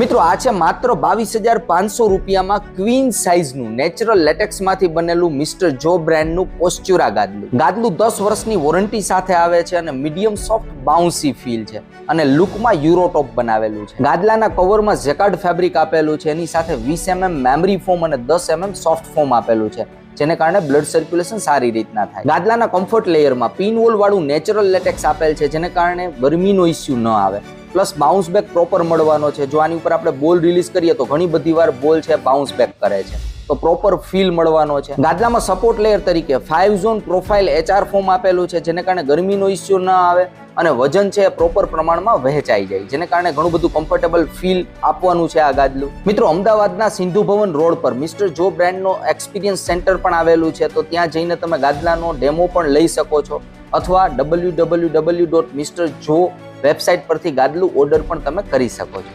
મિત્રો આ છે માત્ર 22,500 રૂપિયામાં ક્વીન સાઇઝનું નેચરલ લેટેક્સમાંથી બનેલું મિસ્ટર જો બ્રાન્ડનું પોસ્ચ્યુરા ગાદલું. ગાદલું 10 વર્ષની વોરંટી સાથે આવે છે અને મીડિયમ સોફ્ટ બાઉન્સી ફીલ છે અને લુકમાં યુરો ટોપ બનાવેલું છે. ગાદલાના કવરમાં જેકાર્ડ ફેબ્રિક આપેલું છે, એની સાથે 20 mm મેમરી ફોમ અને 10 mm સોફ્ટ ફોમ આપેલું છે, જેને કારણે બ્લડ સર્ક્યુલેશન સારી રીતના થાય. ગાદલાના કમ્ફર્ટ લેયરમાં પિનવોલ વાળું નેચરલ લેટેક્સ આપેલ છે, જેને કારણે ગરમીનો ઇસ્યુ ન આવે. પ્લસ બાઉન્સ બેક પ્રોપર મળવાનો છે. જો આની ઉપર આપણે બોલ રિલીઝ કરીએ તો ઘણી બધી વાર બોલ છે બાઉન્સ બેક કરે છે, તો પ્રોપર ફીલ મળવાનો છે. ગાદલામાં સપોર્ટ લેયર તરીકે 5 ઝોન પ્રોફાઇલ HR ફોમ આપેલું છે, જેને કારણે ગરમીનો ઇસ્યુ ન આવે અને વજન છે પ્રોપર પ્રમાણમાં વહેંચાઈ જાય, જેને કારણે ઘણું બધું કમ્ફર્ટેબલ ફીલ આપવાનું છે આ ગાદલું. મિત્રો અમદાવાદના સિંધુ ભવન રોડ પર મિસ્ટર જો બ્રાન્ડનો એક્સપિરિયન્સ સેન્ટર પણ આવેલું છે, તો ત્યાં જઈને તમે ગાદલાનો ડેમો પણ લઈ શકો છો અથવા www.mrjo વેબસાઇટ પરથી ગાદલું ઓર્ડર પણ તમે કરી શકો છો.